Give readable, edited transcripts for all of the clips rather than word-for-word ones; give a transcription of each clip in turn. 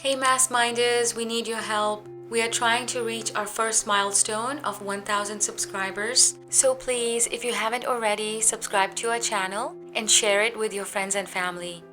Hey Mass-Minders, we need your help. We are trying to reach our first milestone of 1,000 subscribers. So please, if you haven't already, subscribe to our channel and share it with your friends and family.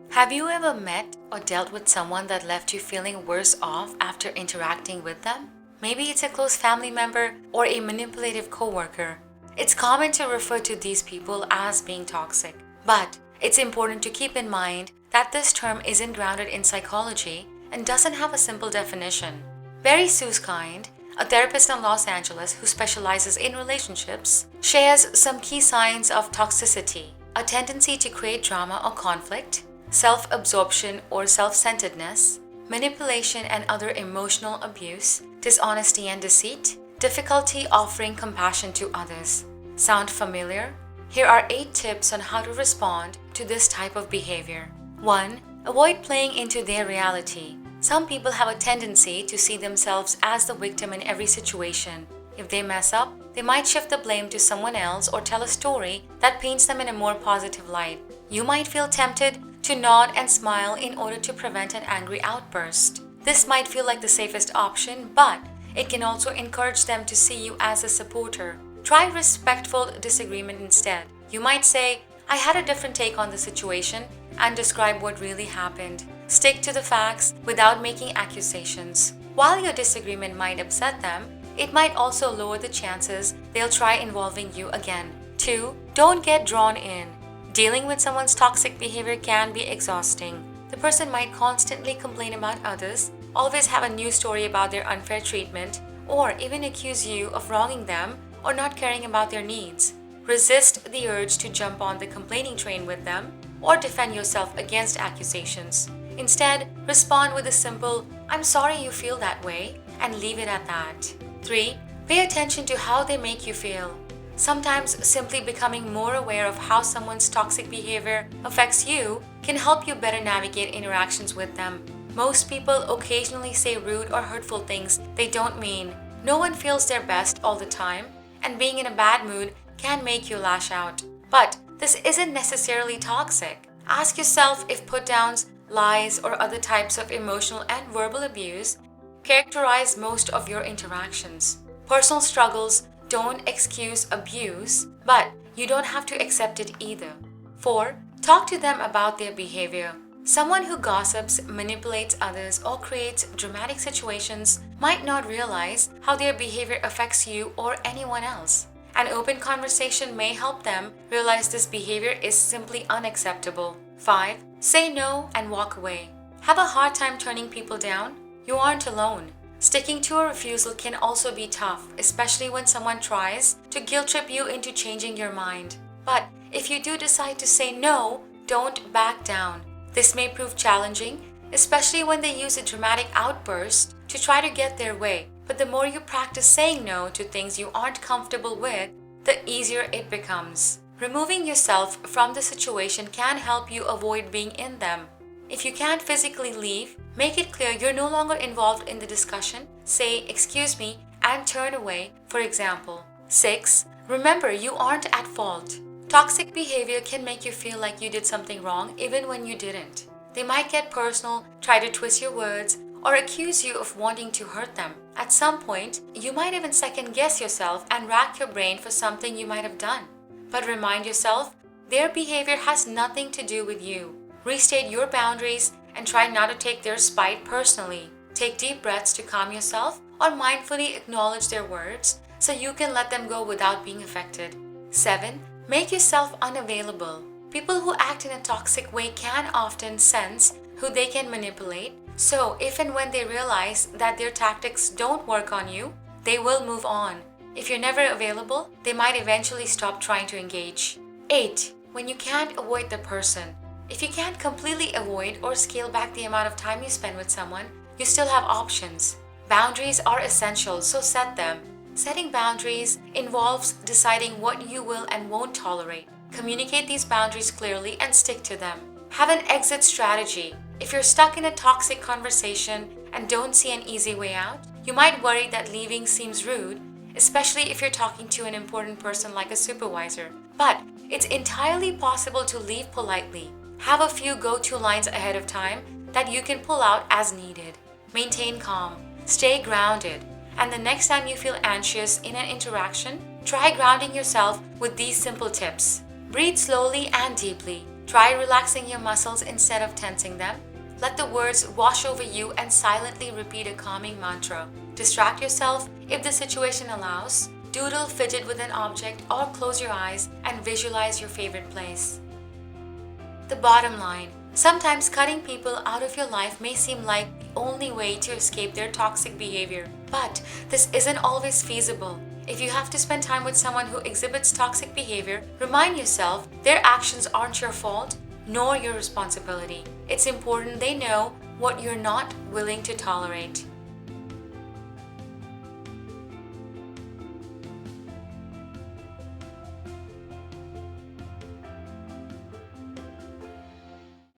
Have you ever met or dealt with someone that left you feeling worse off after interacting with them? Maybe it's a close family member or a manipulative coworker. It's common to refer to these people as being toxic, but it's important to keep in mind that this term isn't grounded in psychology and doesn't have a simple definition. Barry Susskind, a therapist in Los Angeles who specializes in relationships, shares some key signs of toxicity: a tendency to create drama or conflict, self-absorption or self-centeredness, manipulation and other emotional abuse, dishonesty and deceit, difficulty offering compassion to others. Sound familiar? Here are 8 tips on how to respond to this type of behavior. 1. Avoid playing into their reality. Some people have a tendency to see themselves as the victim in every situation. If they mess up, they might shift the blame to someone else or tell a story that paints them in a more positive light. You might feel tempted to nod and smile in order to prevent an angry outburst. This might feel like the safest option, but it can also encourage them to see you as a supporter. Try respectful disagreement instead. You might say, "I had a different take on the situation," and describe what really happened. Stick to the facts without making accusations. While your disagreement might upset them, it might also lower the chances they'll try involving you again. 2. Don't get drawn in. Dealing with someone's toxic behavior can be exhausting. The person might constantly complain about others, always have a new story about their unfair treatment, or even accuse you of wronging them or not caring about their needs. Resist the urge to jump on the complaining train with them or defend yourself against accusations. Instead, respond with a simple, "I'm sorry you feel that way," and leave it at that. 3. Pay attention to how they make you feel. Sometimes simply becoming more aware of how someone's toxic behavior affects you can help you better navigate interactions with them. Most people occasionally say rude or hurtful things they don't mean. No one feels their best all the time, and being in a bad mood can make you lash out. But this isn't necessarily toxic. Ask yourself if put-downs, lies, or other types of emotional and verbal abuse characterize most of your interactions. Personal struggles don't excuse abuse, but you don't have to accept it either. 4. Talk to them about their behavior. Someone who gossips, manipulates others, or creates dramatic situations might not realize how their behavior affects you or anyone else. An open conversation may help them realize this behavior is simply unacceptable. 5. Say no and walk away. Have a hard time turning people down? You aren't alone. Sticking to a refusal can also be tough, especially when someone tries to guilt trip you into changing your mind. But if you do decide to say no, don't back down. This may prove challenging, especially when they use a dramatic outburst to try to get their way. But the more you practice saying no to things you aren't comfortable with, the easier it becomes. Removing yourself from the situation can help you avoid being in them. If you can't physically leave, make it clear you're no longer involved in the discussion. Say, "Excuse me," and turn away, for example. 6. Remember, you aren't at fault. Toxic behavior can make you feel like you did something wrong even when you didn't. They might get personal, try to twist your words, or accuse you of wanting to hurt them. At some point, you might even second-guess yourself and rack your brain for something you might have done. But remind yourself, their behavior has nothing to do with you. Restate your boundaries and try not to take their spite personally. Take deep breaths to calm yourself or mindfully acknowledge their words so you can let them go without being affected. 7. Make yourself unavailable. People who act in a toxic way can often sense who they can manipulate, so if and when they realize that their tactics don't work on you, they will move on. If you're never available, they might eventually stop trying to engage. 8. When you can't avoid the person. If you can't completely avoid or scale back the amount of time you spend with someone, you still have options. Boundaries are essential, so set them. Setting boundaries involves deciding what you will and won't tolerate. Communicate these boundaries clearly and stick to them. Have an exit strategy. If you're stuck in a toxic conversation and don't see an easy way out, you might worry that leaving seems rude, especially if you're talking to an important person like a supervisor. But it's entirely possible to leave politely. Have a few go-to lines ahead of time that you can pull out as needed. Maintain calm, stay grounded, and the next time you feel anxious in an interaction, try grounding yourself with these simple tips. Breathe slowly and deeply. Try relaxing your muscles instead of tensing them. Let the words wash over you and silently repeat a calming mantra. Distract yourself if the situation allows. Doodle, fidget with an object, or close your eyes and visualize your favorite place. The bottom line: sometimes cutting people out of your life may seem like the only way to escape their toxic behavior, but this isn't always feasible. If you have to spend time with someone who exhibits toxic behavior, remind yourself their actions aren't your fault nor your responsibility. It's important they know what you're not willing to tolerate.